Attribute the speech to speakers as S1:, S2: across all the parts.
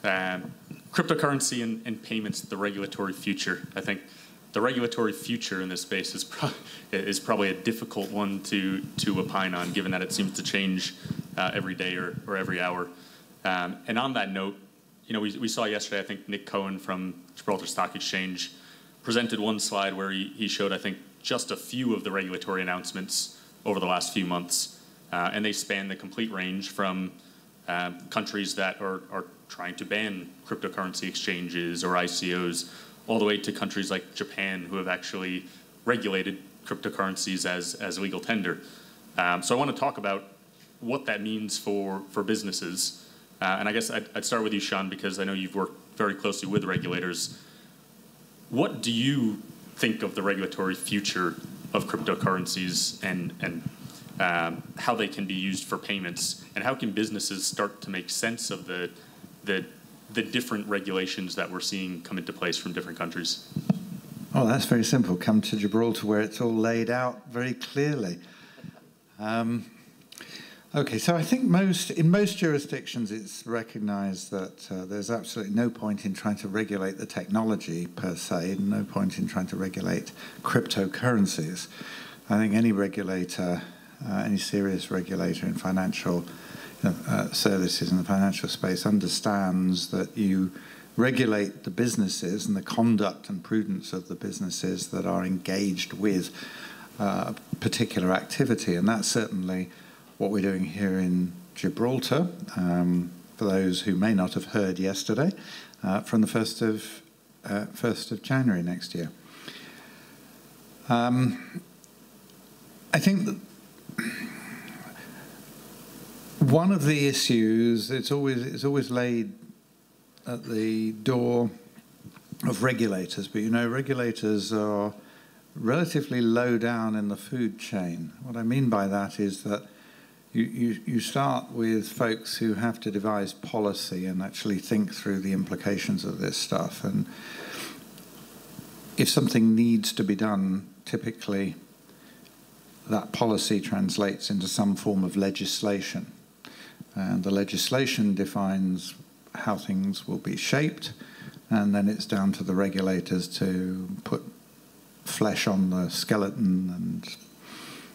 S1: Cryptocurrency and payments, the regulatory future. I think the regulatory future in this space is probably a difficult one to opine on, given that it seems to change every day or every hour. And on that note, we saw yesterday, I think Nick Cohen from Gibraltar Stock Exchange presented one slide where he showed, I think, just a few of the regulatory announcements over the last few months. And they span the complete range from countries that are trying to ban cryptocurrency exchanges or ICOs, all the way to countries like Japan, who have actually regulated cryptocurrencies as legal tender. So I want to talk about what that means for businesses. And I guess I'd start with you, Sean, because I know you've worked very closely with regulators. What do you think of the regulatory future of cryptocurrencies and how they can be used for payments? And how can businesses start to make sense of the different regulations that we're seeing come into place from different countries?
S2: Oh, that's very simple. Come to Gibraltar, where it's all laid out very clearly. Okay, so I think in most jurisdictions it's recognized that there's absolutely no point in trying to regulate the technology per se, and no point in trying to regulate cryptocurrencies. I think any regulator, any serious regulator in financial services in the financial space understands that you regulate the businesses and the conduct and prudence of the businesses that are engaged with a particular activity, and that's certainly what we're doing here in Gibraltar. For those who may not have heard yesterday, from the 1st of January next year. I think that one of the issues it's always laid at the door of regulators, but regulators are relatively low down in the food chain. What I mean by that is that you start with folks who have to devise policy and actually think through the implications of this stuff. And if something needs to be done, typically that policy translates into some form of legislation. And the legislation defines how things will be shaped, and then it's down to the regulators to put flesh on the skeleton and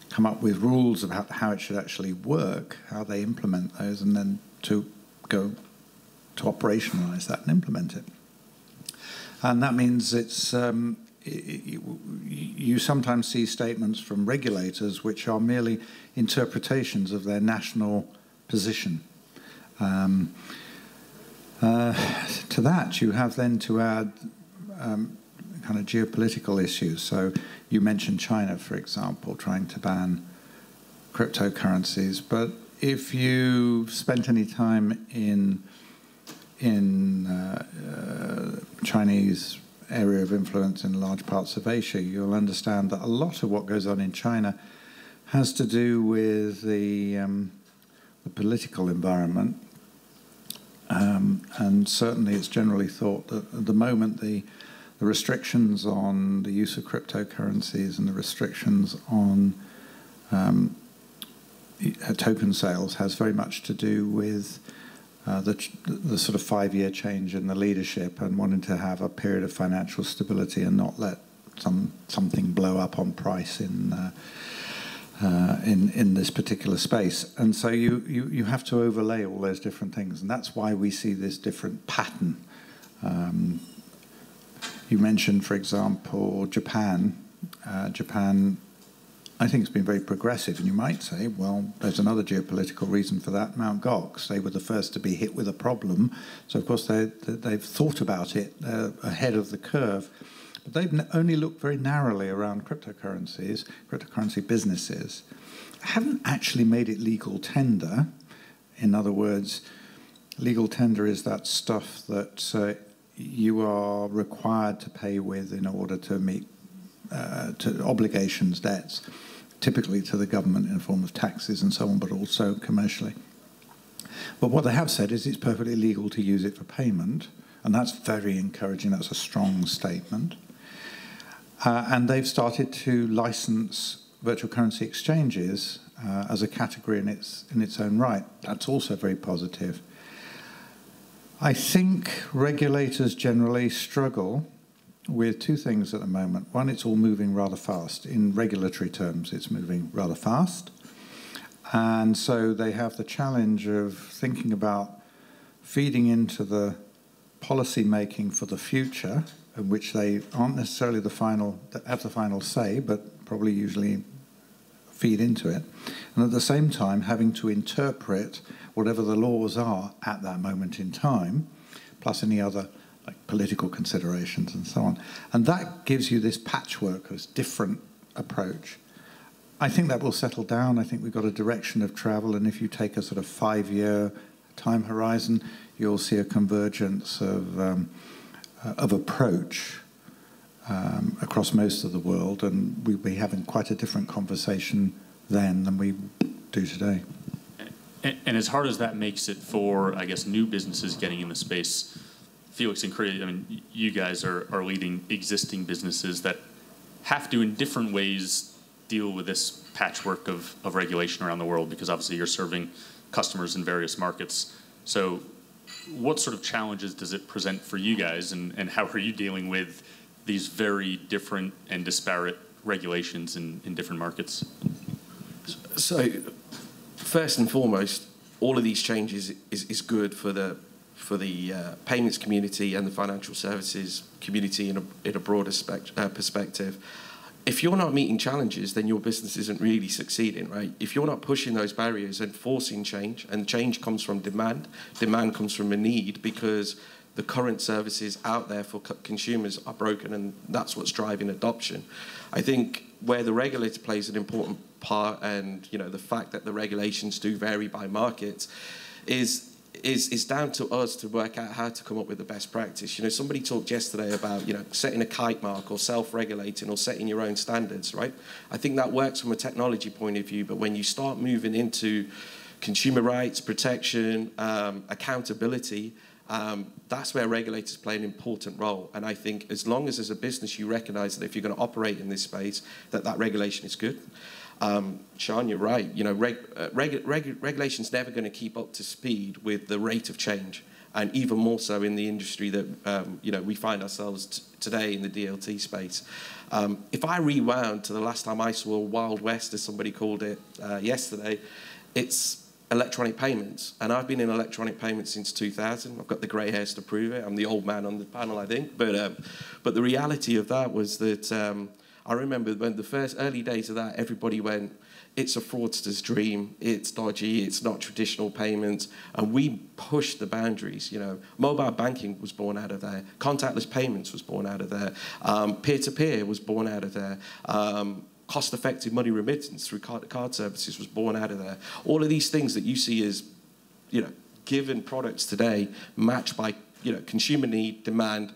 S2: come up with rules about how it should actually work, how they implement those, and then to go to operationalize that and implement it. And that means it's you sometimes see statements from regulators which are merely interpretations of their national position. To that, you have then to add kind of geopolitical issues. So you mentioned China, for example, trying to ban cryptocurrencies. But if you've spent any time in Chinese area of influence in large parts of Asia, you'll understand that a lot of what goes on in China has to do with the political environment. And certainly it's generally thought that at the moment the restrictions on the use of cryptocurrencies and the restrictions on token sales has very much to do with the sort of 5-year change in the leadership and wanting to have a period of financial stability and not let something blow up on price in this particular space. And so you have to overlay all those different things, and that's why we see this different pattern. You mentioned, for example, Japan. Japan, I think, has been very progressive, and you might say, well, there's another geopolitical reason for that, Mt. Gox. They were the first to be hit with a problem, so of course they've thought about it ahead of the curve. But they've only looked very narrowly around cryptocurrency businesses. Haven't actually made it legal tender. In other words, legal tender is that stuff that you are required to pay with in order to meet to obligations, debts, typically to the government in the form of taxes and so on, but also commercially. But what they have said is it's perfectly legal to use it for payment, and that's very encouraging. That's a strong statement. And they've started to license virtual currency exchanges as a category in its own right. That's also very positive. I think regulators generally struggle with two things at the moment. One, it's all moving rather fast. In regulatory terms, it's moving rather fast. And so they have the challenge of thinking about feeding into the policy making for the future, in which they aren't necessarily have the final say, but probably usually feed into it. And at the same time, having to interpret whatever the laws are at that moment in time, plus any other like political considerations and so on. And that gives you this patchwork, this different approach. I think that will settle down. I think we've got a direction of travel, and if you take a sort of 5-year time horizon, you'll see a convergence of approach across most of the world, and we'll be having quite a different conversation then than we do today.
S1: And as hard as that makes it for, I guess, new businesses getting in the space, Felix and Craig, I mean, you guys are leading existing businesses that have to, in different ways, deal with this patchwork of regulation around the world, because obviously you're serving customers in various markets. So what sort of challenges does it present for you guys, and how are you dealing with these very different and disparate regulations in different markets?
S3: So first and foremost, all of these changes is good for the payments community and the financial services community in a broader perspective. If you're not meeting challenges, then your business isn't really succeeding, right? If you're not pushing those barriers and forcing change, and change comes from demand comes from a need, because the current services out there for consumers are broken, and that's what's driving adoption. I think where the regulator plays an important part, and the fact that the regulations do vary by markets, is down to us to work out how to come up with the best practice. Somebody talked yesterday about setting a kite mark, or self-regulating, or setting your own standards, right? I think that works from a technology point of view, but when you start moving into consumer rights, protection, accountability, that's where regulators play an important role. And I think as long as a business you recognise that if you're going to operate in this space, that regulation is good. Sean, you're right. Regulation's never going to keep up to speed with the rate of change, and even more so in the industry that we find ourselves today in the DLT space. If I rewound to the last time I saw Wild West, as somebody called it yesterday, it's electronic payments, and I've been in electronic payments since 2000. I've got the grey hairs to prove it. I'm the old man on the panel, I think. But the reality of that was that I remember when the first early days of that, everybody went, it's a fraudster's dream, it's dodgy, it's not traditional payments, and we pushed the boundaries. Mobile banking was born out of there, contactless payments was born out of there, peer-to-peer was born out of there, cost-effective money remittance through card services was born out of there. All of these things that you see as, given products today, matched by, consumer need, demand,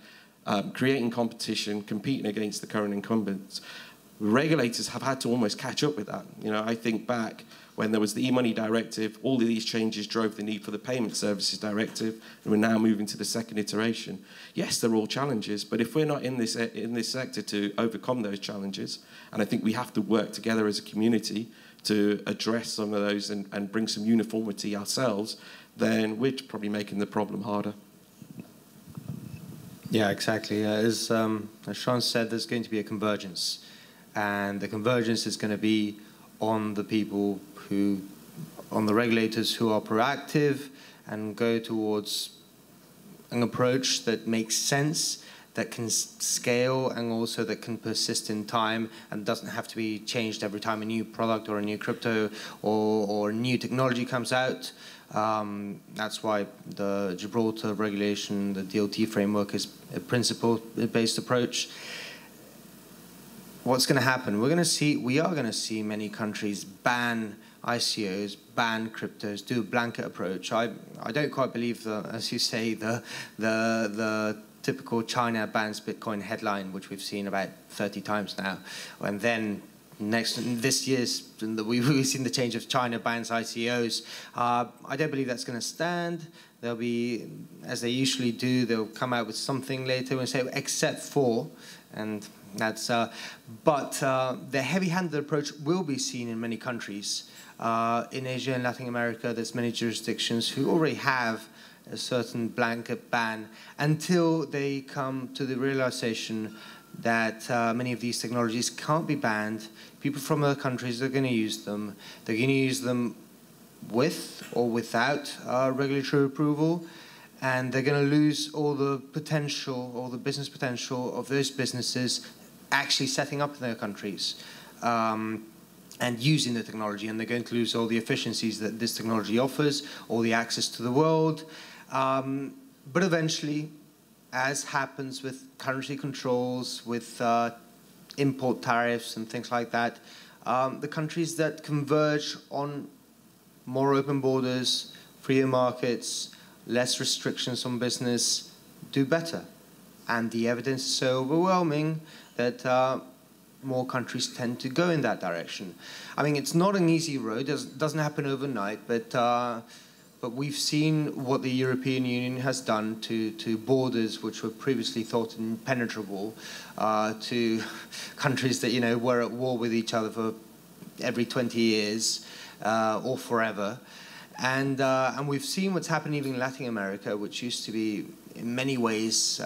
S3: creating competition, competing against the current incumbents. Regulators have had to almost catch up with that. I think back when there was the e-money directive, all of these changes drove the need for the payment services directive, and we're now moving to the second iteration. Yes, they're all challenges, but if we're not in this sector to overcome those challenges, and I think we have to work together as a community to address some of those and bring some uniformity ourselves, then we're probably making the problem harder.
S4: Yeah, exactly. As Sean said, there's going to be a convergence, and the convergence is going to be on the people on the regulators who are proactive and go towards an approach that makes sense, that can scale, and also that can persist in time and doesn't have to be changed every time a new product or a new crypto or new technology comes out. That's why the Gibraltar regulation, the DLT framework, is a principle-based approach. What's going to happen? We are going to see many countries ban ICOs, ban cryptos, do a blanket approach. I don't quite believe as you say, the typical China bans Bitcoin headline, which we've seen about 30 times now, and then this year's we've seen the change of China bans ICOs. I don't believe that's going to stand. They'll be, as they usually do, they'll come out with something later and say, except for, and that's. But the heavy-handed approach will be seen in many countries. In Asia and Latin America, there's many jurisdictions who already have a certain blanket ban until they come to the realization that many of these technologies can't be banned. People from other countries are going to use them. They're going to use them with or without regulatory approval, and they're going to lose all the potential, all the business potential of those businesses actually setting up in their countries and using the technology, and they're going to lose all the efficiencies that this technology offers, all the access to the world. But eventually, as happens with currency controls, with import tariffs and things like that, the countries that converge on more open borders, freer markets, less restrictions on business, do better. And the evidence is so overwhelming that more countries tend to go in that direction. I mean, it's not an easy road. It doesn't happen overnight, but we've seen what the European Union has done to borders which were previously thought impenetrable, to countries that, you know, were at war with each other for every 20 years or forever. And we've seen what's happened even in Latin America, which used to be, in many ways,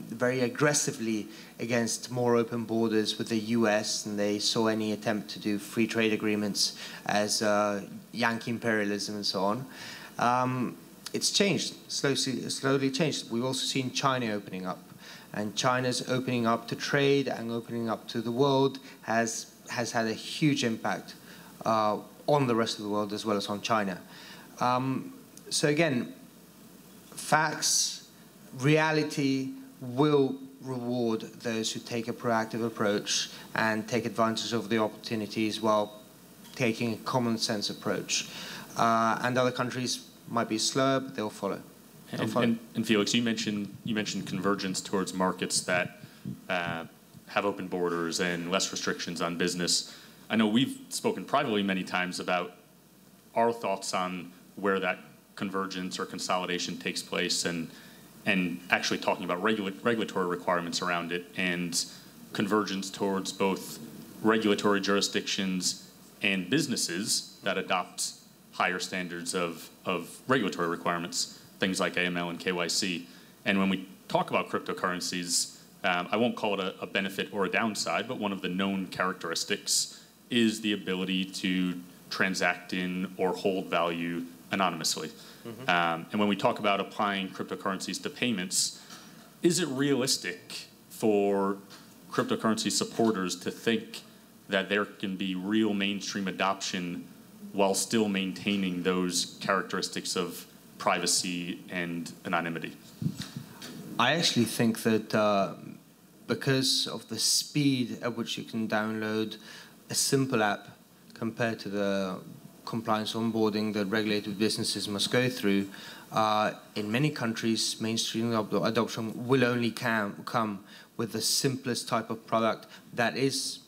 S4: very aggressively against more open borders with the US, and they saw any attempt to do free trade agreements as Yankee imperialism and so on. It's changed, slowly changed. We've also seen China opening up, and China's opening up to trade and opening up to the world has had a huge impact on the rest of the world as well as on China. So again, facts, reality will reward those who take a proactive approach and take advantage of the opportunities while taking a common sense approach. And other countries might be slower, but they'll follow.
S1: And Felix, you mentioned convergence towards markets that have open borders and less restrictions on business. I know we've spoken privately many times about our thoughts on where that convergence or consolidation takes place, and actually talking about regulatory requirements around it, and convergence towards both regulatory jurisdictions and businesses that adopt higher standards of regulatory requirements, things like AML and KYC. And when we talk about cryptocurrencies, I won't call it a benefit or a downside, but one of the known characteristics is the ability to transact in or hold value anonymously. Mm-hmm. And when we talk about applying cryptocurrencies to payments, is it realistic for cryptocurrency supporters to think that there can be real mainstream adoption while still maintaining those characteristics of privacy and anonymity?
S4: I actually think that because of the speed at which you can download a simple app compared to the compliance onboarding that regulated businesses must go through, in many countries, mainstream adoption will only come with the simplest type of product that is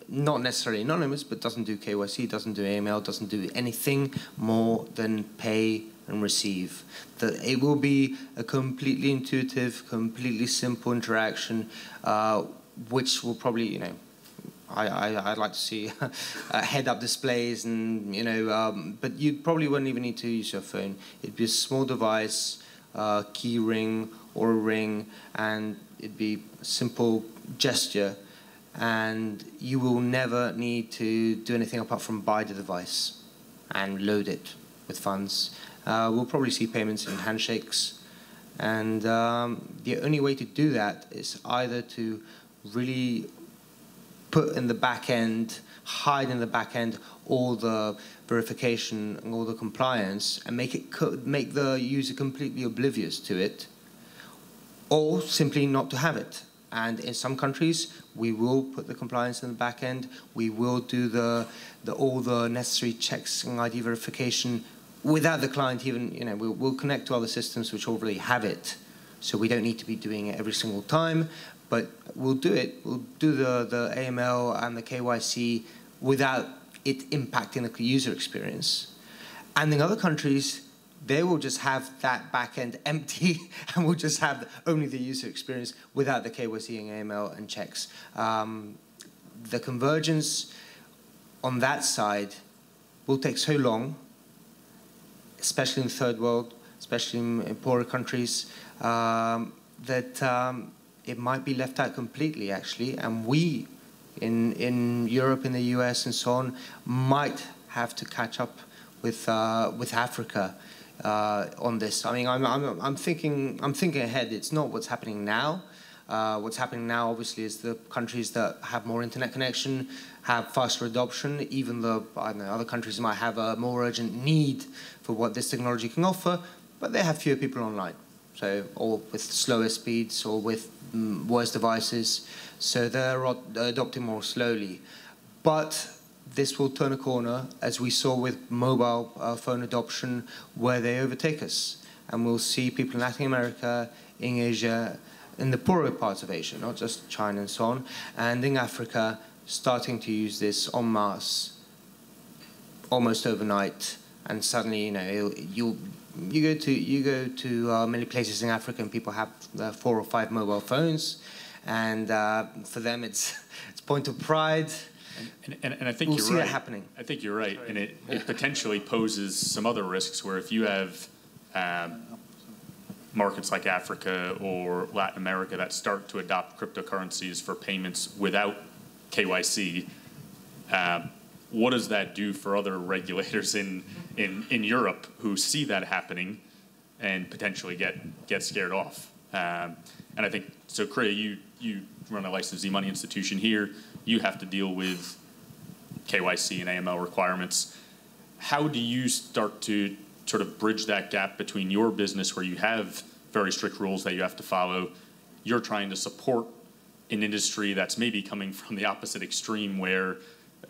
S4: not necessarily anonymous, but doesn't do KYC, doesn't do AML, doesn't do anything more than pay and receive. That it will be a completely intuitive, completely simple interaction, which will probably, you know, I'd like to see head-up displays, and but you probably wouldn't even need to use your phone. It'd be a small device, key ring or a ring, and it'd be a simple gesture, and you will never need to do anything apart from buy the device and load it with funds. We'll probably see payments in handshakes, and the only way to do that is either to really put in the back end, hide in the back end all the verification and all the compliance, and make the user completely oblivious to it, or simply not to have it. And in some countries, we will put the compliance in the back end. We will do all the necessary checks and ID verification without the client even. We'll connect to other systems which already have it, so we don't need to be doing it every single time. But we'll do it. We'll do the AML and the KYC without it impacting the user experience. And in other countries, they will just have that back end empty, and we'll just have only the user experience without the KYC and AML and checks. The convergence on that side will take so long, especially in the third world, especially in poorer countries, that it might be left out completely, actually, and we in Europe, in the US, and so on, might have to catch up with Africa on this. I mean, I'm thinking ahead. It's not what's happening now. What's happening now, obviously, is the countries that have more internet connection have faster adoption, even though, I don't know, other countries might have a more urgent need for what this technology can offer, but they have fewer people online. So, or with slower speeds, or with worse devices, so they're adopting more slowly. But this will turn a corner, as we saw with mobile phone adoption, where they overtake us. And we'll see people in Latin America, in Asia, in the poorer parts of Asia, not just China and so on, and in Africa, starting to use this en masse, almost overnight. And suddenly, you know, you go to many places in Africa, and people have 4 or 5 mobile phones, and for them it's point of pride.
S1: And I think
S4: we'll
S1: you're
S4: see
S1: right.
S4: that happening.
S1: I think you're right, and it potentially poses some other risks where if you have markets like Africa or Latin America that start to adopt cryptocurrencies for payments without KYC, what does that do for other regulators in Europe who see that happening and potentially get scared off? And I think, so Kriya, you run a licensed e-money institution here. You have to deal with KYC and AML requirements. How do you start to sort of bridge that gap between your business, where you have very strict rules that you have to follow? You're trying to support an industry that's maybe coming from the opposite extreme, where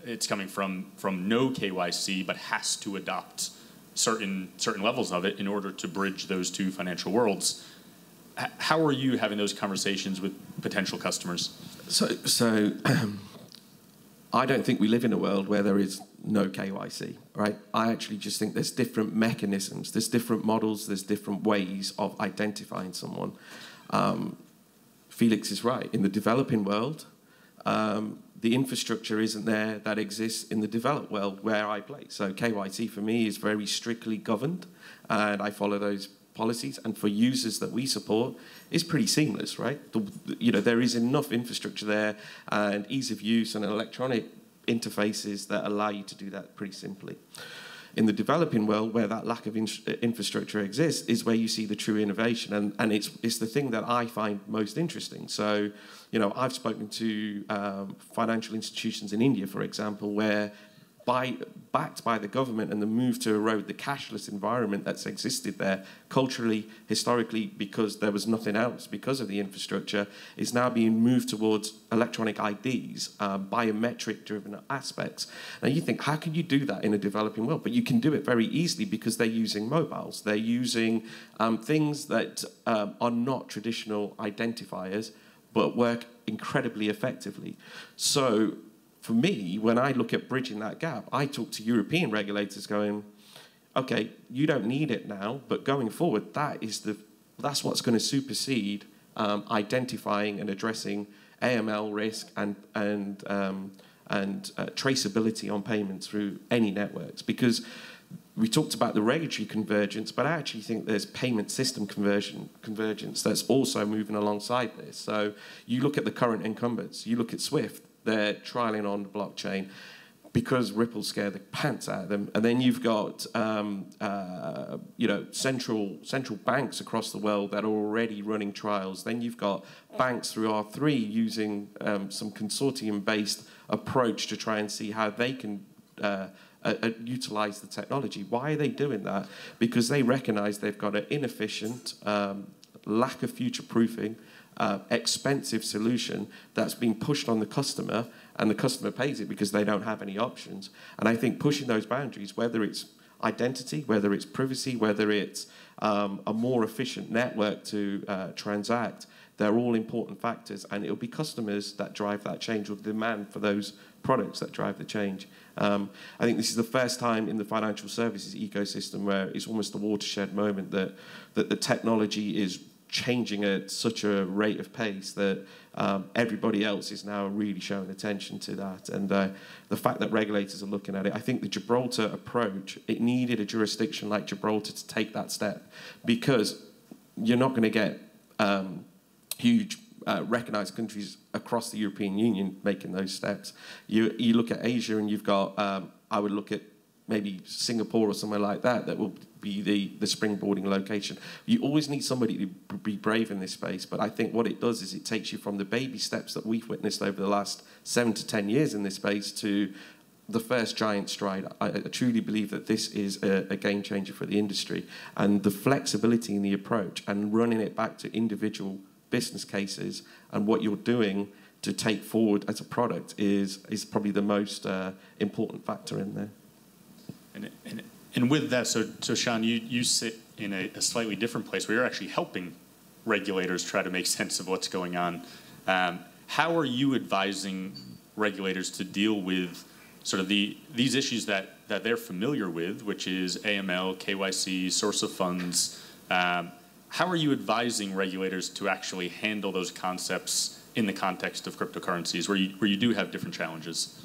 S1: it's coming from no KYC but has to adopt certain levels of it in order to bridge those two financial worlds. How are you having those conversations with potential customers?
S3: So I don't think we live in a world where there is no KYC, right? I actually just think there's different mechanisms, there's different models, there's different ways of identifying someone. Felix is right. In the developing world, the infrastructure isn't there that exists in the developed world where I play. So KYC for me is very strictly governed, and I follow those policies. And for users that we support, it's pretty seamless, right? There is enough infrastructure there and ease of use and electronic interfaces that allow you to do that pretty simply. In the developing world, where that lack of infrastructure exists, is where you see the true innovation, and it's the thing that I find most interesting. So, I've spoken to financial institutions in India, for example, where backed by the government, and the move to erode the cashless environment that's existed there culturally, historically, because there was nothing else, because of the infrastructure, is now being moved towards electronic IDs, biometric-driven aspects. Now you think, how can you do that in a developing world? But you can do it very easily because they're using mobiles. They're using things that are not traditional identifiers, but work incredibly effectively. So for me, when I look at bridging that gap, I talk to European regulators going, okay, you don't need it now, but going forward, that's what's going to supersede identifying and addressing AML risk and traceability on payments through any networks. Because we talked about the regulatory convergence, but I actually think there's payment system convergence that's also moving alongside this. So you look at the current incumbents, you look at SWIFT, they're trialing on the blockchain because Ripple scared the pants out of them. And then you've got central banks across the world that are already running trials. Then you've got banks through R3 using some consortium-based approach to try and see how they can utilize the technology. Why are they doing that? Because they recognize they've got an inefficient, lack of future-proofing, expensive solution that's being pushed on the customer, and the customer pays it because they don't have any options. And I think pushing those boundaries, whether it's identity, whether it's privacy, whether it's a more efficient network to transact, they're all important factors, and it'll be customers that drive that change, or demand for those products that drive the change. I think this is the first time in the financial services ecosystem where it's almost a watershed moment that the technology is changing at such a rate of pace that everybody else is now really showing attention to that. And the fact that regulators are looking at it, I think the Gibraltar approach, it needed a jurisdiction like Gibraltar to take that step, because you're not going to get huge recognised countries across the European Union making those steps. You look at Asia and you've got, I would look at maybe Singapore or somewhere like that, that will be the springboarding location. You always need somebody to be brave in this space, but I think what it does is it takes you from the baby steps that we've witnessed over the last 7 to 10 years in this space to the first giant stride. I truly believe that this is a game changer for the industry, and the flexibility in the approach and running it back to individual business cases and what you're doing to take forward as a product is probably the most important factor in there.
S1: And with that, so Sean, you sit in a slightly different place where you're actually helping regulators try to make sense of what's going on. How are you advising regulators to deal with sort of these issues that they're familiar with, which is AML, KYC, source of funds? How are you advising regulators to actually handle those concepts in the context of cryptocurrencies, where you do have different challenges?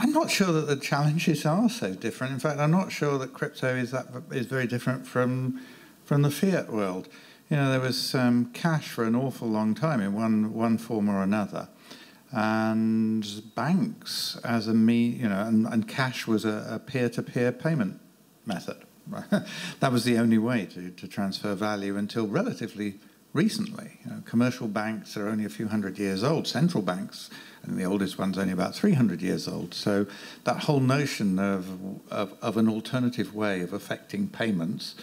S2: I'm not sure that the challenges are so different. In fact, I'm not sure that crypto is very different from the fiat world. You know, there was cash for an awful long time in one form or another, and banks as and cash was a peer-to-peer payment method. That was the only way to transfer value until relatively recently. You know, commercial banks are only a few hundred years old. Central banks, and the oldest one's only about 300 years old. So that whole notion of an alternative way of affecting payments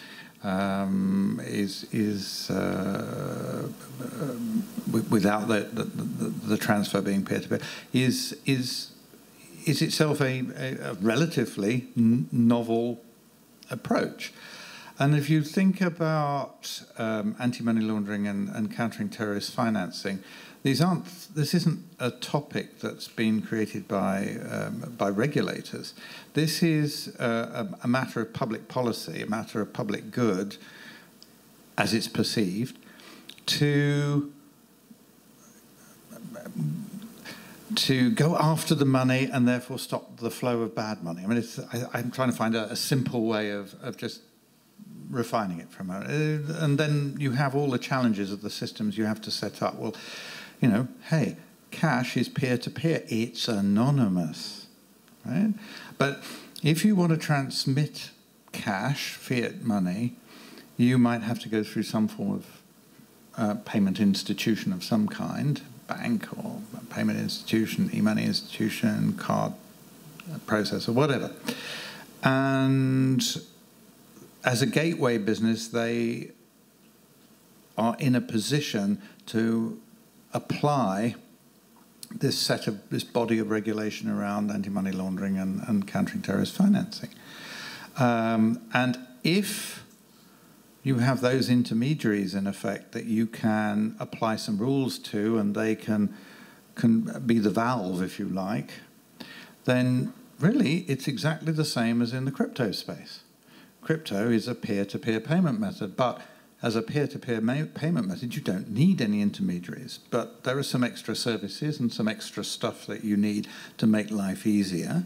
S2: is without the transfer being peer-to-peer is itself a relatively novel approach. And if you think about anti-money laundering and countering terrorist financing, this isn't a topic that's been created by regulators. This is a matter of public policy, a matter of public good, as it's perceived, to go after the money and therefore stop the flow of bad money. I mean, I'm trying to find a simple way of just refining it from and then you have all the challenges of the systems you have to set up. Well, you know, hey, cash is peer-to-peer. It's anonymous, right? But if you want to transmit cash, fiat money, you might have to go through some form of payment institution of some kind, bank or payment institution, e-money institution, card processor, whatever. And as a gateway business, they are in a position to apply this body of regulation around anti-money laundering and countering terrorist financing. And if you have those intermediaries, in effect, that you can apply some rules to, and they can be the valve, if you like, then really it's exactly the same as in the crypto space. Crypto is a peer-to-peer payment method, but as a peer-to-peer payment method, you don't need any intermediaries. But there are some extra services and some extra stuff that you need to make life easier.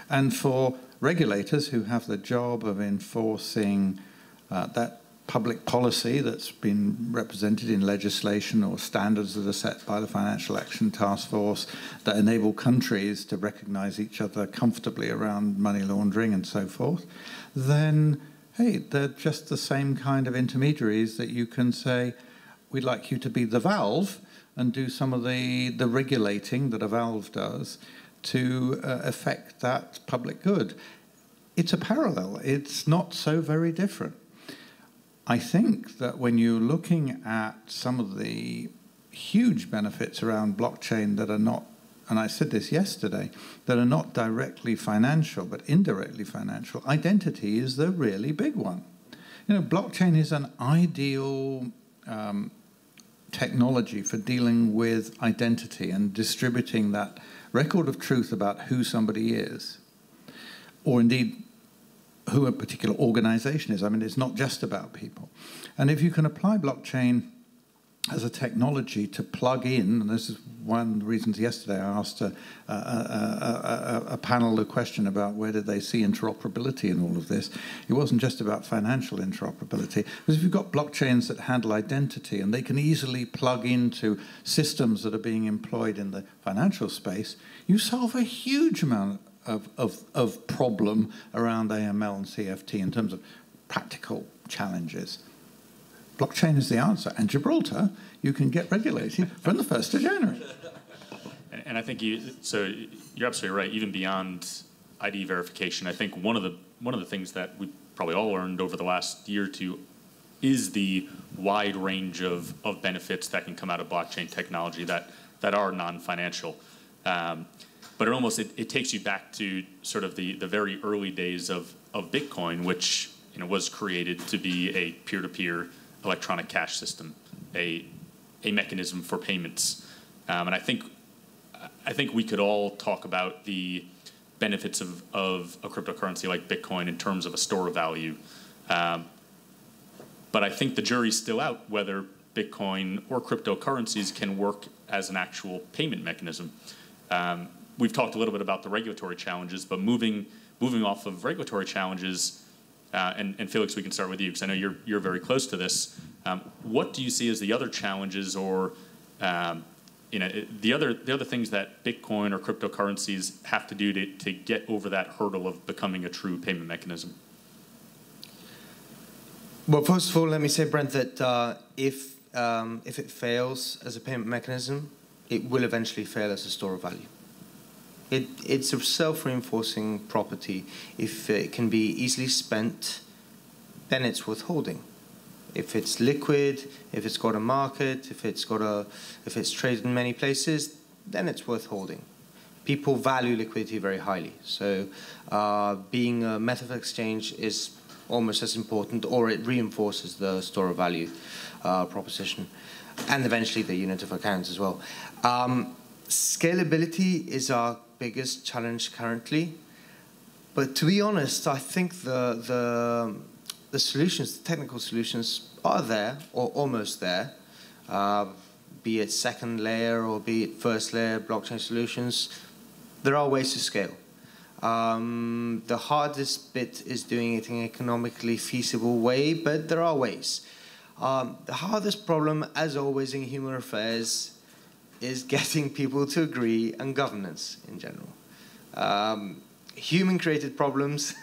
S2: And for regulators who have the job of enforcing that public policy that's been represented in legislation or standards that are set by the Financial Action Task Force that enable countries to recognize each other comfortably around money laundering and so forth, then hey, they're just the same kind of intermediaries that you can say, we'd like you to be the valve and do some of the regulating that a valve does to affect that public good. It's a parallel. It's not so very different. I think that when you're looking at some of the huge benefits around blockchain that are not, and I said this yesterday, that are not directly financial but indirectly financial, identity is the really big one. You know, blockchain is an ideal technology for dealing with identity and distributing that record of truth about who somebody is, or indeed who a particular organization is. I mean, it's not just about people. And if you can apply blockchain as a technology to plug in, and this is one of the reasons yesterday I asked a panel a question about where did they see interoperability in all of this. It wasn't just about financial interoperability, because if you've got blockchains that handle identity and they can easily plug into systems that are being employed in the financial space, you solve a huge amount of problem around AML and CFT in terms of practical challenges. Blockchain is the answer. And Gibraltar, you can get regulated from the 1st of January.
S1: And I think you're absolutely right. Even beyond ID verification, I think one of the things that we probably all learned over the last year or two is the wide range of benefits that can come out of blockchain technology that are non-financial. But it takes you back to sort of the very early days of Bitcoin, which was created to be a peer-to-peer electronic cash system, a mechanism for payments. And I think we could all talk about the benefits of a cryptocurrency like Bitcoin in terms of a store of value. But I think the jury's still out whether Bitcoin or cryptocurrencies can work as an actual payment mechanism. We've talked a little bit about the regulatory challenges, but moving off of regulatory challenges, and Felix, we can start with you because I know you're very close to this. What do you see as the other challenges, or the other things that Bitcoin or cryptocurrencies have to do to get over that hurdle of becoming a true payment mechanism?
S4: Well, first of all, let me say, Brent, that if it fails as a payment mechanism, it will eventually fail as a store of value. It's a self-reinforcing property. If it can be easily spent, then it's worth holding. If it's liquid, if it's got a market, if it's traded in many places, then it's worth holding. People value liquidity very highly. So being a method of exchange is almost as important, or it reinforces the store of value proposition, and eventually the unit of account as well. Scalability is our biggest challenge currently, but to be honest, I think the solutions, the technical solutions, are there or almost there. Be it second layer or be it first layer blockchain solutions, there are ways to scale. The hardest bit is doing it in an economically feasible way, but there are ways. The hardest problem, as always in human affairs, is getting people to agree, and governance in general. Human-created problems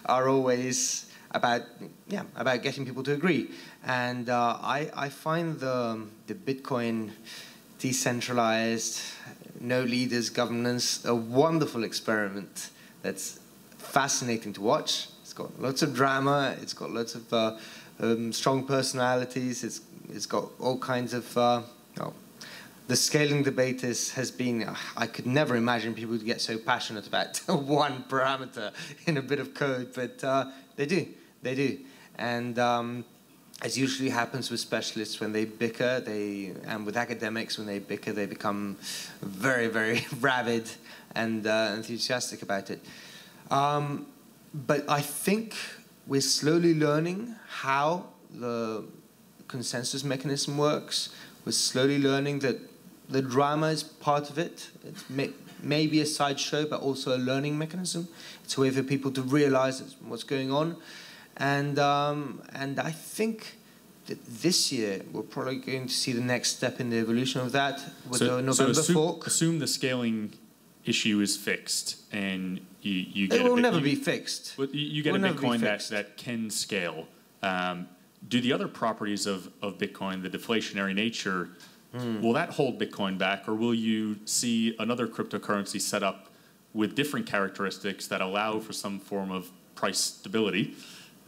S4: are always about getting people to agree. And I find the Bitcoin decentralized, no leaders governance a wonderful experiment that's fascinating to watch. It's got lots of drama. It's got lots of strong personalities. It's got all kinds of the scaling debate has been, I could never imagine people would get so passionate about one parameter in a bit of code, but they do. And as usually happens with specialists when they bicker, and with academics when they bicker, they become very, very rabid and enthusiastic about it. But I think we're slowly learning how the consensus mechanism works. We're slowly learning that the drama is part of it. It's maybe a sideshow, but also a learning mechanism. It's a way for people to realize what's going on. And I think that this year we're probably going to see the next step in the evolution of that with the November fork.
S1: Assume the scaling issue is fixed, and you get
S4: it will never be fixed.
S1: You get a Bitcoin that can scale. Do the other properties of Bitcoin, the deflationary nature, will that hold Bitcoin back, or will you see another cryptocurrency set up with different characteristics that allow for some form of price stability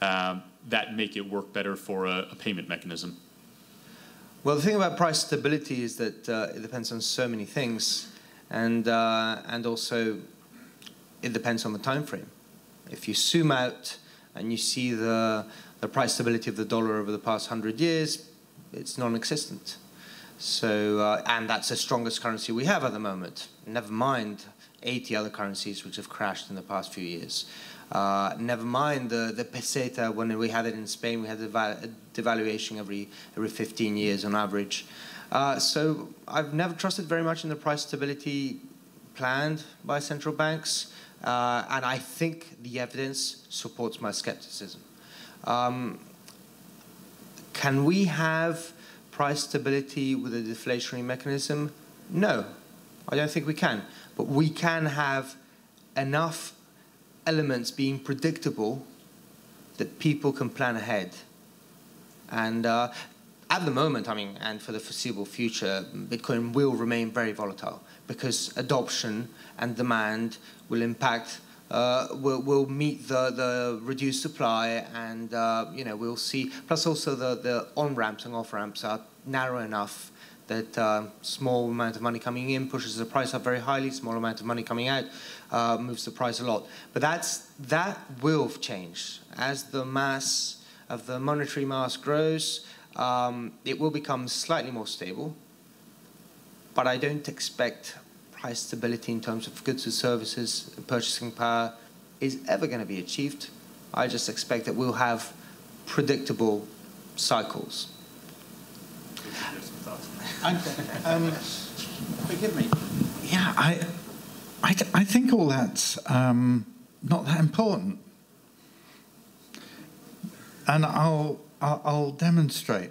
S1: that make it work better for a payment mechanism?
S4: Well, the thing about price stability is that it depends on so many things, and also it depends on the time frame. If you zoom out and you see the price stability of the dollar over the past 100 years, it's non-existent. So, and that's the strongest currency we have at the moment. Never mind 80 other currencies which have crashed in the past few years. Never mind the peseta. When we had it in Spain, we had a devaluation every 15 years on average. So I've never trusted very much in the price stability planned by central banks, and I think the evidence supports my skepticism. Can we have price stability with a deflationary mechanism? No, I don't think we can. But we can have enough elements being predictable that people can plan ahead. And at the moment, I mean, and for the foreseeable future, Bitcoin will remain very volatile because adoption and demand will impact, will meet the reduced supply, and we'll see. Plus, also the on-ramps and off-ramps are narrow enough that small amount of money coming in pushes the price up very highly. Small amount of money coming out moves the price a lot. But that will change as the mass of the monetary mass grows. It will become slightly more stable, but I don't expect price stability in terms of goods and services, purchasing power is ever going to be achieved. I just expect that we'll have predictable cycles.
S2: Forgive me. Yeah, I think all that's not that important, and I'll demonstrate.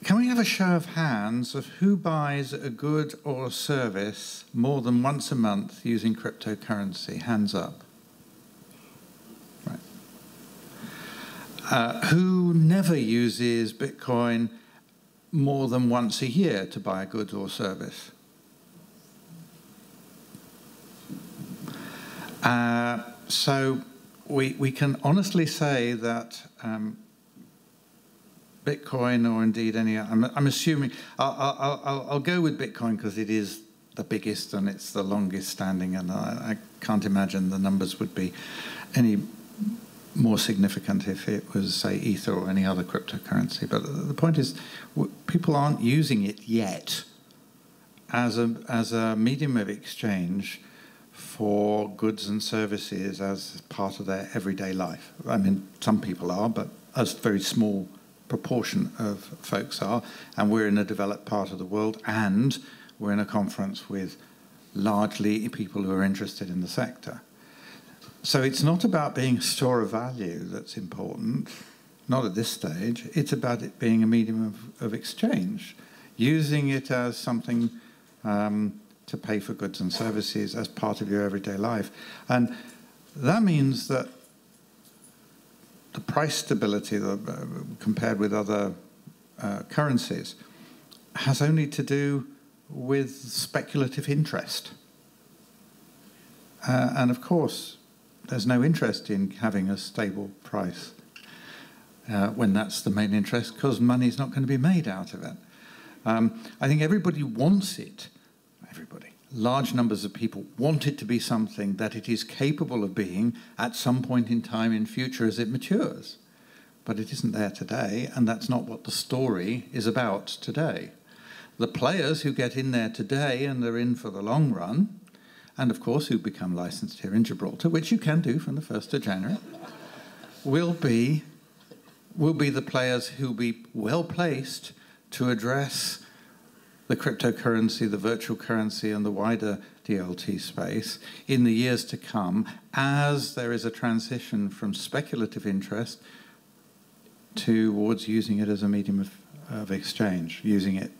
S2: Can we have a show of hands of who buys a good or a service more than once a month using cryptocurrency? Hands up. Right. Who never uses Bitcoin more than once a year to buy a good or service? So we can honestly say that Bitcoin, or indeed any, I'm assuming, I'll go with Bitcoin because it is the biggest and it's the longest standing, and I can't imagine the numbers would be any more significant if it was, say, Ether or any other cryptocurrency. But the point is, people aren't using it yet as a medium of exchange for goods and services as part of their everyday life. I mean, some people are, but a very small proportion of folks are, and we're in a developed part of the world, and we're in a conference with largely people who are interested in the sector. So it's not about being a store of value that's important, not at this stage. It's about it being a medium of exchange, using it as something to pay for goods and services as part of your everyday life. And that means that the price stability compared with other currencies has only to do with speculative interest. And of course, there's no interest in having a stable price when that's the main interest, because money's not going to be made out of it. I think everybody wants it. Everybody. Large numbers of people want it to be something that it is capable of being at some point in time in future as it matures. But it isn't there today, and that's not what the story is about today. The players who get in there today and they're in for the long run, and of course who become licensed here in Gibraltar, which you can do from the 1st of January, will be the players who will be well placed to address the cryptocurrency, the virtual currency, and the wider DLT space in the years to come, as there is a transition from speculative interest towards using it as a medium of exchange, using it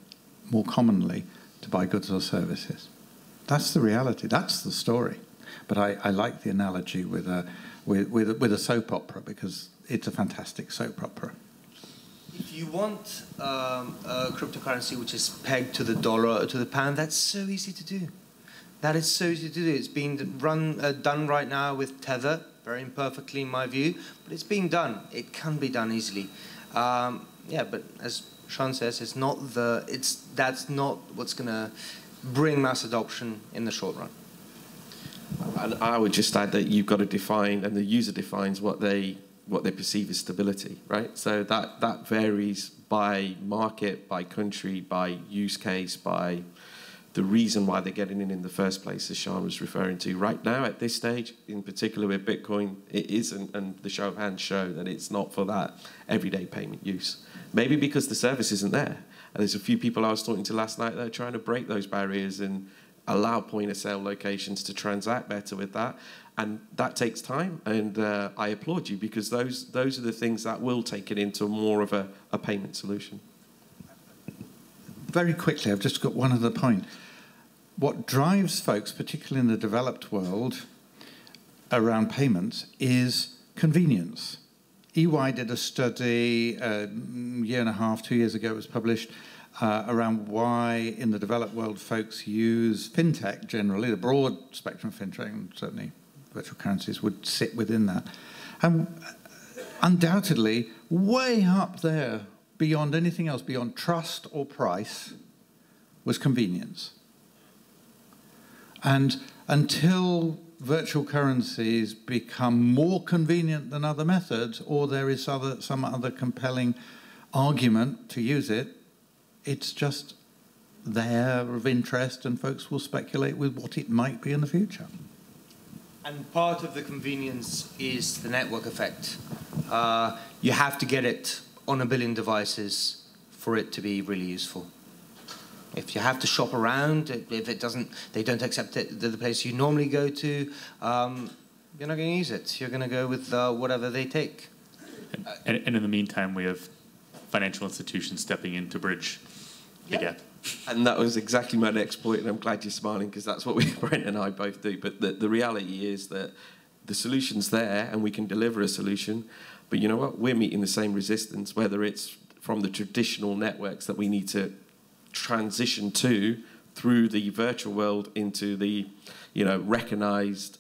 S2: more commonly to buy goods or services. That's the reality. That's the story. But I like the analogy with a soap opera, because it's a fantastic soap opera.
S4: If you want a cryptocurrency which is pegged to the dollar or to the pound, that's so easy to do. That is so easy to do. It's being done right now with Tether, very imperfectly in my view, but it's being done. It can be done easily. Yeah, but as Sean says, that's not what's going to bring mass adoption in the short run.
S3: And I would just add that you've got to define, and the user defines what they perceive as stability, right? So that varies by market, by country, by use case, by the reason why they're getting in the first place, as Sean was referring to. Right now, at this stage, in particular with Bitcoin, it isn't, and the show of hands show that it's not for that everyday payment use. Maybe because the service isn't there. And there's a few people I was talking to last night that are trying to break those barriers and allow point-of-sale locations to transact better with that. And that takes time, and I applaud you, because those are the things that will take it into more of a payment solution.
S2: Very quickly, I've just got one other point. What drives folks, particularly in the developed world, around payments is convenience. EY did a study a year and a half, 2 years ago, it was published, around why in the developed world folks use fintech generally, the broad spectrum of fintech, and certainly virtual currencies would sit within that. And undoubtedly, way up there, beyond anything else, beyond trust or price, was convenience. And until virtual currencies become more convenient than other methods, or there is some other compelling argument to use it, it's just there of interest, and folks will speculate with what it might be in the future.
S4: And part of the convenience is the network effect. You have to get it on 1 billion devices for it to be really useful. If you have to shop around, if it doesn't, they don't accept it, the place you normally go to, you're not going to use it. You're going to go with whatever they take.
S1: And in the meantime, we have financial institutions stepping in to bridge the gap.
S3: And that was exactly my next point, and I'm glad you're smiling, because that's what Brent and I both do. But the reality is that the solution's there, and we can deliver a solution. But you know what? We're meeting the same resistance, whether it's from the traditional networks that we need to transition to through the virtual world into the, recognized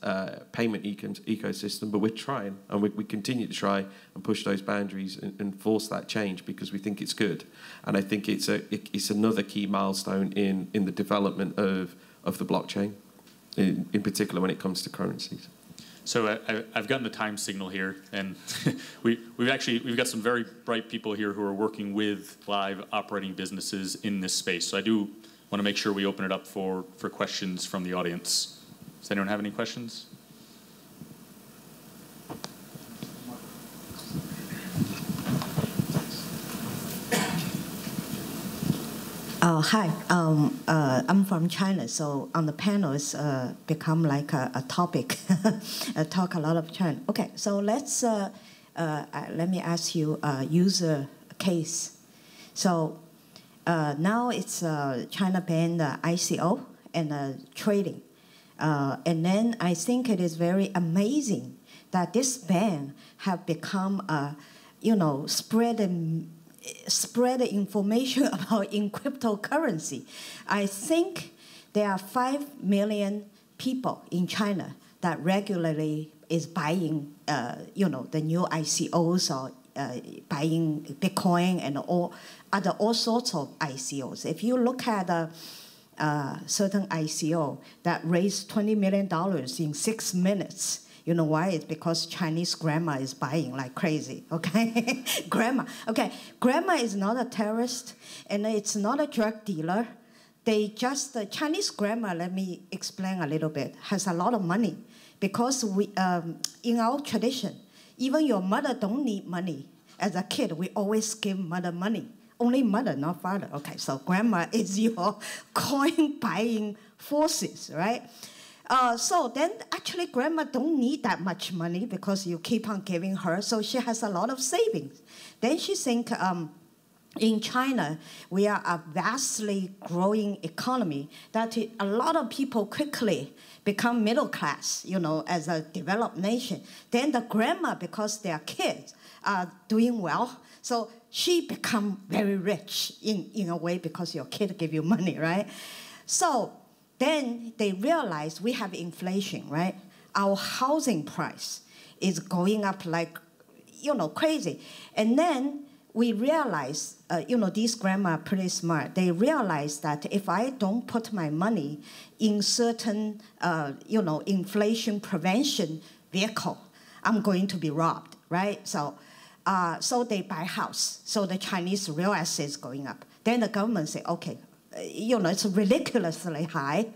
S3: payment ecosystem. But we're trying, and we continue to try and push those boundaries and force that change, because we think it's good. And I think it's another key milestone in the development of the blockchain, in particular when it comes to currencies.
S1: So I've gotten the time signal here, and we've got some very bright people here who are working with live operating businesses in this space. So I do want to make sure we open it up for questions from the audience. Does anyone have any questions?
S5: Hi, I'm from China, so on the panel it's become like a topic. I talk a lot of China. Okay, so let's let me ask you a user case. So now it's China banned ICO and trading, and then I think it is very amazing that this ban have become spread information about in cryptocurrency. I think there are 5 million people in China that regularly is buying, the new ICOs or buying Bitcoin and all sorts of ICOs. If you look at a certain ICO that raised $20 million in 6 minutes. You know why? It's because Chinese grandma is buying like crazy, okay? Grandma. Okay, grandma is not a terrorist, and it's not a drug dealer. They just, Chinese grandma, let me explain a little bit, has a lot of money. Because we, in our tradition, even your mother don't need money. As a kid, we always give mother money. Only mother, not father. Okay, so grandma is your coin buying forces, right? So then actually grandma don't need that much money because you keep on giving her, so she has a lot of savings. Then she think in China, we are a vastly growing economy that a lot of people quickly become middle class, as a developed nation. Then the grandma, because their kids are doing well, so she become very rich in a way because your kid give you money, right? So then they realize we have inflation, right? Our housing price is going up like, crazy. And then we realize, these grandma are pretty smart. They realize that if I don't put my money in certain, inflation prevention vehicle, I'm going to be robbed, right? So they buy house. So the Chinese real estate is going up. Then the government say, okay, it's ridiculously high.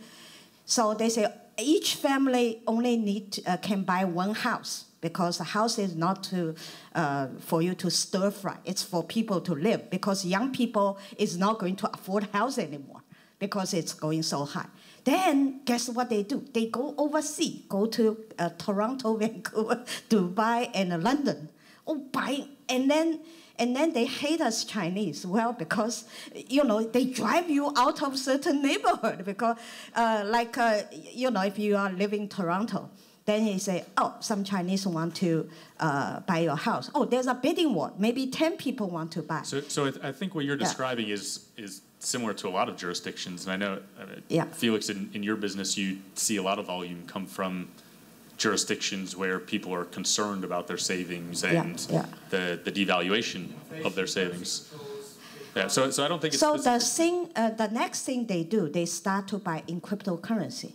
S5: So they say each family only can buy one house, because the house is not for you to stir fry. It's for people to live, because young people is not going to afford house anymore because it's going so high. Then guess what they do? They go overseas, go to Toronto, Vancouver, Dubai, and London. Buying, and then they hate us Chinese. Well, because they drive you out of certain neighborhood, because if you are living in Toronto, then you say, some Chinese want to buy your house. There's a bidding war. Maybe 10 people want to buy.
S1: So I think what you're describing is similar to a lot of jurisdictions. And I know, Felix, in your business, you see a lot of volume come from jurisdictions where people are concerned about their savings and the devaluation of their savings. Yeah, so I don't think it's...
S5: So the next thing they do, they start to buy in cryptocurrency.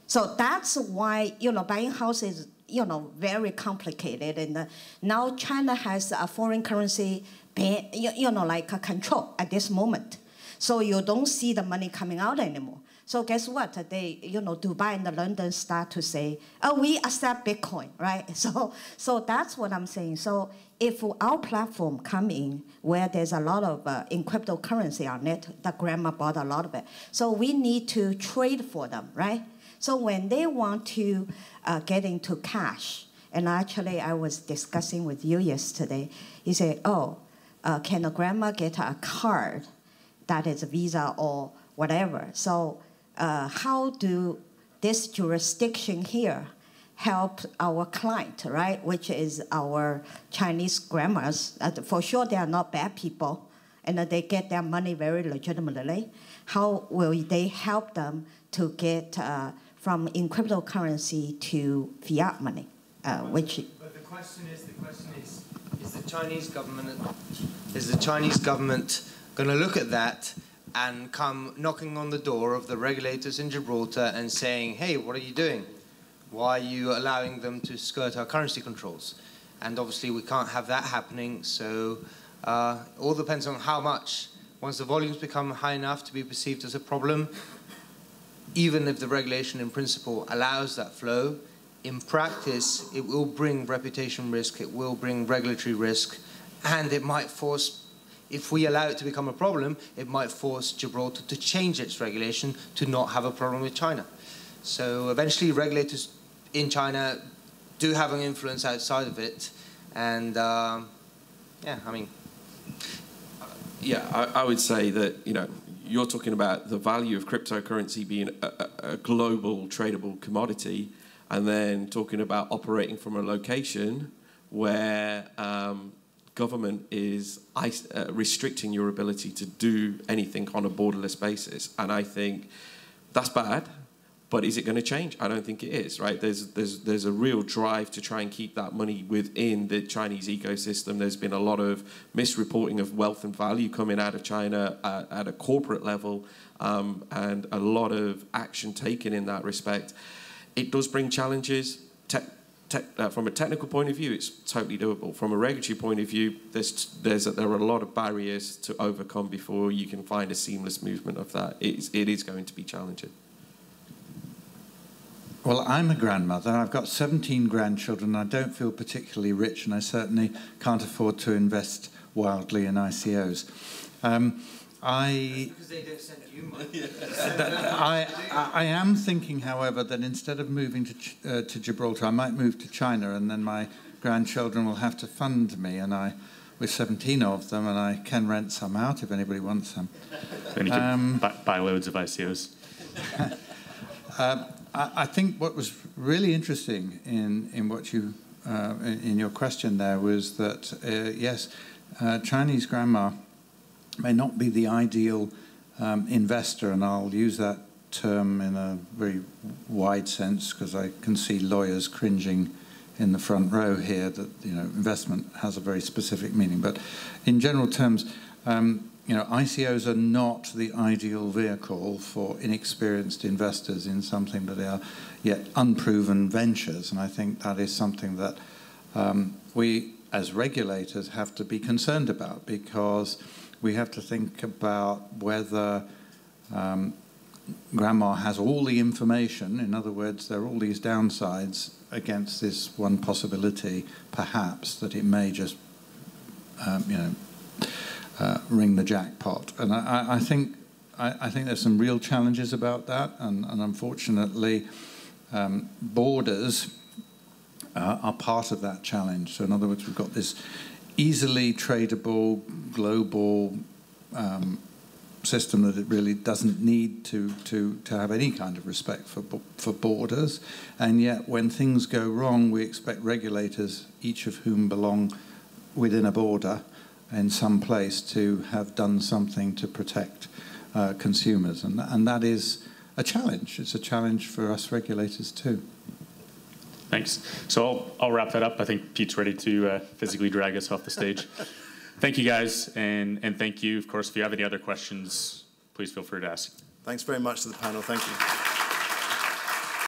S5: So that's why, buying houses, very complicated. And now China has a foreign currency, like a control at this moment. So you don't see the money coming out anymore. So guess what? They, Dubai and London start to say, we accept Bitcoin, right? So that's what I'm saying. So if our platform come in where there's a lot of in cryptocurrency on it, the grandma bought a lot of it. So we need to trade for them, right? So when they want to get into cash, and actually I was discussing with you yesterday, you say, can a grandma get a card that is a Visa or whatever? So how do this jurisdiction here help our client, right, which is our Chinese grandmas? For sure, they are not bad people, and they get their money very legitimately. How will they help them to get from in cryptocurrency to fiat money?
S4: But the question is the Chinese government going to look at that and come knocking on the door of the regulators in Gibraltar and saying, hey, what are you doing? Why are you allowing them to skirt our currency controls? And obviously we can't have that happening, so it all depends on how much. Once the volumes become high enough to be perceived as a problem, even if the regulation in principle allows that flow, in practice it will bring reputation risk, it will bring regulatory risk, and it might force, if we allow it to become a problem, it might force Gibraltar to change its regulation to not have a problem with China. So eventually regulators in China do have an influence outside of it, and I
S3: would say that, you're talking about the value of cryptocurrency being a global tradable commodity, and then talking about operating from a location where government is restricting your ability to do anything on a borderless basis. And I think that's bad, but is it going to change? I don't think it is, right? There's a real drive to try and keep that money within the Chinese ecosystem. There's been a lot of misreporting of wealth and value coming out of China at a corporate level, and a lot of action taken in that respect. It does bring challenges. From a technical point of view, it's totally doable. From a regulatory point of view, there are a lot of barriers to overcome before you can find a seamless movement of that. It is going to be challenging.
S2: Well, I'm a grandmother. I've got 17 grandchildren. I don't feel particularly rich, and I certainly can't afford to invest wildly in ICOs.
S4: Because they don't send you money.
S2: I am thinking, however, that instead of moving to Gibraltar, I might move to China, and then my grandchildren will have to fund me, and with 17 of them, and I can rent some out if anybody wants some.
S1: Then you can buy loads of ICOs.
S2: I think what was really interesting in what you in your question there was that yes, Chinese grandma may not be the ideal investor, and I'll use that term in a very wide sense because I can see lawyers cringing in the front row here that investment has a very specific meaning. But in general terms, ICOs are not the ideal vehicle for inexperienced investors in something that are yet unproven ventures, and I think that is something that we as regulators have to be concerned about, because we have to think about whether Grandma has all the information. In other words, there are all these downsides against this one possibility, perhaps, that it may just, ring the jackpot. And I think there's some real challenges about that, and unfortunately, borders are part of that challenge. So in other words, we've got this easily tradable global system that it really doesn't need to have any kind of respect for borders, and yet when things go wrong, we expect regulators, each of whom belong within a border in some place, to have done something to protect consumers, and that is a challenge. It's a challenge for us regulators too.
S1: Thanks. So I'll wrap that up. I think Pete's ready to physically drag us off the stage. Thank you, guys, and thank you. Of course, if you have any other questions, please feel free to ask.
S6: Thanks very much to the panel. Thank you.